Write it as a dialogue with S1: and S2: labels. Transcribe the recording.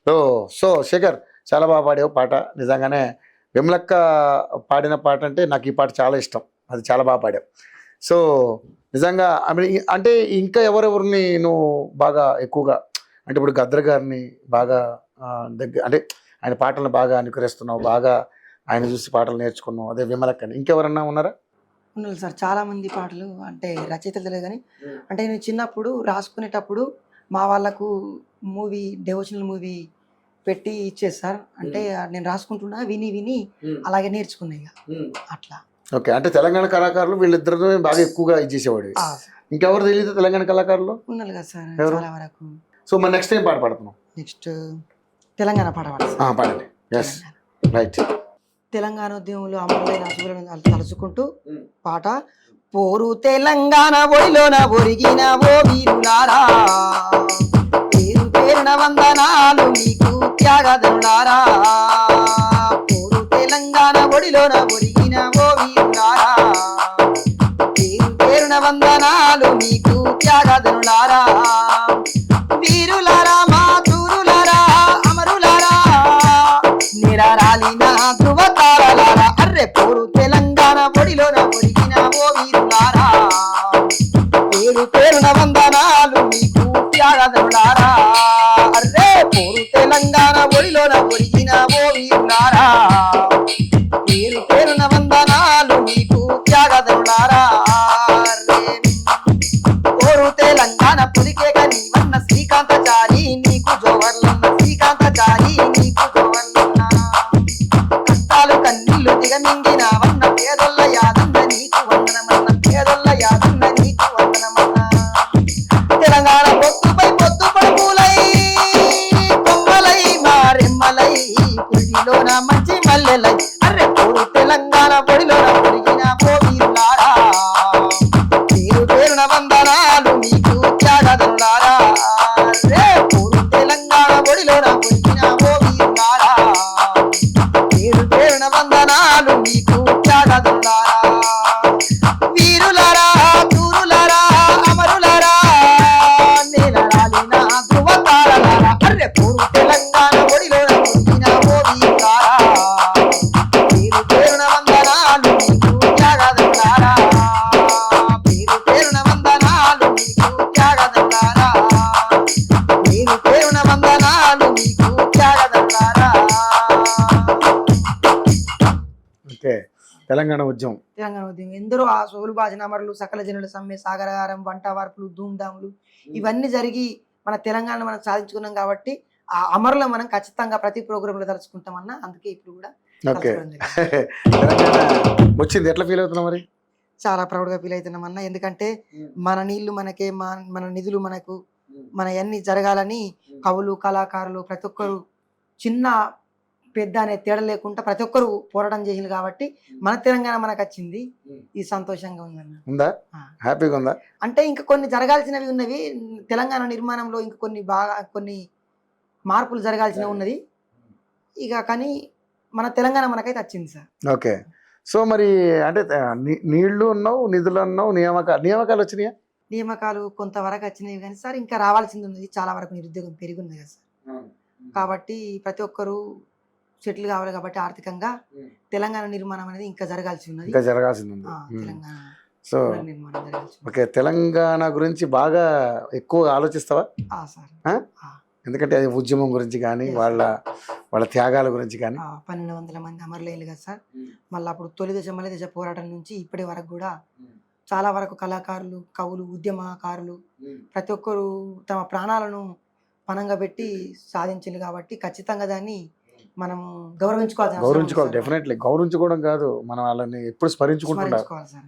S1: So so Shekhar చాలా బాగా పాడావు పాట. నిజంగానే విమలక్క పాడిన పాట అంటే నాకు ఈ పాట చాలా ఇష్టం. అది చాలా బాగా పాడావు. సో నిజంగా అంటే ఇంకా ఎవరెవరిని నువ్వు బాగా ఎక్కువగా అంటే ఇప్పుడు గద్దర్ గారిని బాగా దగ్గర అంటే ఆయన పాటలను బాగా అనుకరిస్తున్నావు, బాగా ఆయన చూసి పాటలు నేర్చుకున్నావు. అదే విమలక్కని ఇంకెవరన్నా ఉన్నారా?
S2: ఉన్నారు సార్ చాలా మంది పాటలు అంటే రచయితలు తెలియదు కానీ అంటే నేను చిన్నప్పుడు రాసుకునేటప్పుడు మా వాళ్ళకు మూవీ డెవోషనల్ మూవీ పెట్టి ఇచ్చేది సార్. అంటే నేను రాసుకుంటున్నా విని విని అలాగే నేర్చుకున్నా ఇక అట్లా.
S1: ఓకే, అంటే తెలంగాణ కళాకారులు వీళ్ళిద్దరు బాగా ఎక్కువగా ఇచ్చేసేవాడు. ఇంకెవరు తెలియదు తెలంగాణ కళాకారులు?
S2: ఉన్నారు కదా సార్ చాలా వరకు.
S1: సో మరి నెక్స్ట్ టైం పాట పాడుతున్నాం.
S2: నెక్స్ట్ తెలంగాణ పాట
S1: పాడండి. Yes right.
S2: తెలంగాణ ఉద్యమంలో అమరులైన అసువులను తలుచుకుంటూ పాట. పోరు తెలంగాణ ఒడిలోన ఒరిగిన ఓ వీరులారా, పేరు పేరున వందనాలు మీకు త్యాగధనులారా. పోరు తెలంగాణ ఒడిలోన ఒరిగిన ఓ వీరులారా, పేరు పేరున వందనాలు మీకు త్యాగధనులారా. వీరులారా మా తూరులారా అమరులారా, నిరారాలిన ధృవతారలారా. అర్రె పోరు తెలంగాణ ఒడిలోన ఒడిగిన ఓ వీరులారా, పేరు పేరున వందనాలు మీకు త్యాగధనులారా. అర్రె పోరు తెలంగాణ ఒడిలోన ఒడిగిన ఓ వీరులారా, పేరు పేరున వందనాలు మీకు త్యాగధనులారా. పోరు తెలంగాణ పులికేక నీవన్న శ్రీకాంతచారి నీకు జోవర్లన్న, శ్రీకాంతచారి నీకు జోవర్లన్న. కష్టాలు కన్నీళ్లు దిగమింగిన వన్న పేదొల్ల యాదన్న నీకు వందనమన్న, పేదొల్ల యాదన్న నీకు వందనమన్న. తెలంగాణ పొత్తుపై పొత్తు పడుపులై కొమ్మలై మారెమ్మలై పురిలోన మంచి మల్లెలై. అర్రె పోరు తెలంగాణ పొడిలోన పొడిగిన ఓ వీరులారా, పేరు పేరున వందనాలు మీకు త్యాగధనులారా. అర్రె పోరు తెలంగాణ పొడిలోన పొడిగిన ఓ వీరులారా, పేరు పేరున వందనాలు మీకు త్యాగధనులారా. వీరులారా తూరులారా అమరులారా, నేలరాలిన ధృవతారలారా. అర్రె పోరు తెలంగాణ ఒడిలోన పొడిగిన ఓ వీరులారా, పేరు పేరున వందనాలు మీకు త్యాగధనులారా. పేరు పేరున వందనాలు మీకు త్యాగధనులారా, పేరు పేరున వందనాలు మీకు త్యాగధనులారా.
S1: ఓకే, తెలంగాణ ఉద్యమం.
S2: తెలంగాణ ఉద్యమం ఎందరో ఆ సోలు భాజన అమరులు, సకల జనుల సమ్మె, సాగరహారం, వంట వార్పులు, ధూమ్ధాములు ఇవన్నీ జరిగి మన తెలంగాణ మనం సాధించుకున్నాం కాబట్టి ఆ అమరులు మనం ఖచ్చితంగా ప్రతి ప్రోగ్రామ్ లో తలుచుకుంటామన్నా. అందుకే ఇప్పుడు కూడా
S1: ఓకే,
S2: తలుచుకోవడం జరిగింది.
S1: తెలంగాణ వచ్చింది, ఎట్లా ఫీల్ అవుతున్నావు మరి?
S2: చాలా ప్రౌడ్ గా ఫీల్ అవుతున్నామన్నా. ఎందుకంటే మన నీళ్లు మనకే, మన నిధులు మనకు, మన అన్ని జరగాలని కవులు కళాకారులు ప్రతి ఒక్కరు చిన్న పెద్ద అనే తేడా లేకుండా ప్రతి ఒక్కరు పోరాటం చేసింది కాబట్టి మన తెలంగాణ మనకు వచ్చింది. ఇది సంతోషంగా ఉందన్న.
S1: ఉందా? హ్యాపీగా ఉందా?
S2: అంటే ఇంకా కొన్ని జరగాల్సినవి ఉన్నవి తెలంగాణ నిర్మాణంలో, ఇంకా కొన్ని మార్పులు జరగాల్సినవి ఉన్నది ఇక. కానీ మన తెలంగాణ మనకైతే వచ్చింది సార్.
S1: ఓకే, సో మరి అంటే నీళ్లు ఉన్నావు, నిధులు ఉన్నావు, నియామకాలు వచ్చినాయా?
S2: నియామకాలు కొంతవరకు వచ్చినాయి కానీ సార్ ఇంకా రావాల్సింది ఉన్నది. చాలా వరకు నిరుద్యోగం పెరిగి ఉంది కదా సార్. కాబట్టి ప్రతి ఒక్కరు సెటిల్ కావాలి కాబట్టి ఆర్థికంగా తెలంగాణ నిర్మాణం అనేది ఇంకా జరగాల్సి ఉన్నది.
S1: ఇంకా జరగాల్సింది ఉంది.
S2: తెలంగాణ
S1: సో
S2: నిర్మాణం జరగాల్సి ఉంది.
S1: ఓకే, తెలంగాణ గురించి బాగా ఎక్కువ ఆలోచిస్తావా?
S2: సార్
S1: ఎందుకంటే అది ఉద్యమం గురించి కానీ వాళ్ళ త్యాగాల గురించి కానీ.
S2: 1200 మంది అమరులైలు కదా సార్. మళ్ళీ అప్పుడు తొలి దశ మలి దశ పోరాటం నుంచి ఇప్పటి వరకు కూడా చాలా వరకు కళాకారులు, కవులు, ఉద్యమకారులు ప్రతి ఒక్కరు తమ ప్రాణాలను పణంగా పెట్టి సాధించింది కాబట్టి ఖచ్చితంగా దాన్ని మనం
S1: గౌరవించుకోవాలి. డెఫినెట్లీ గౌరవించుకోవడం కాదు, మనం వాళ్ళని ఎప్పుడు స్మరించుకుంటున్నారు.
S2: సార్.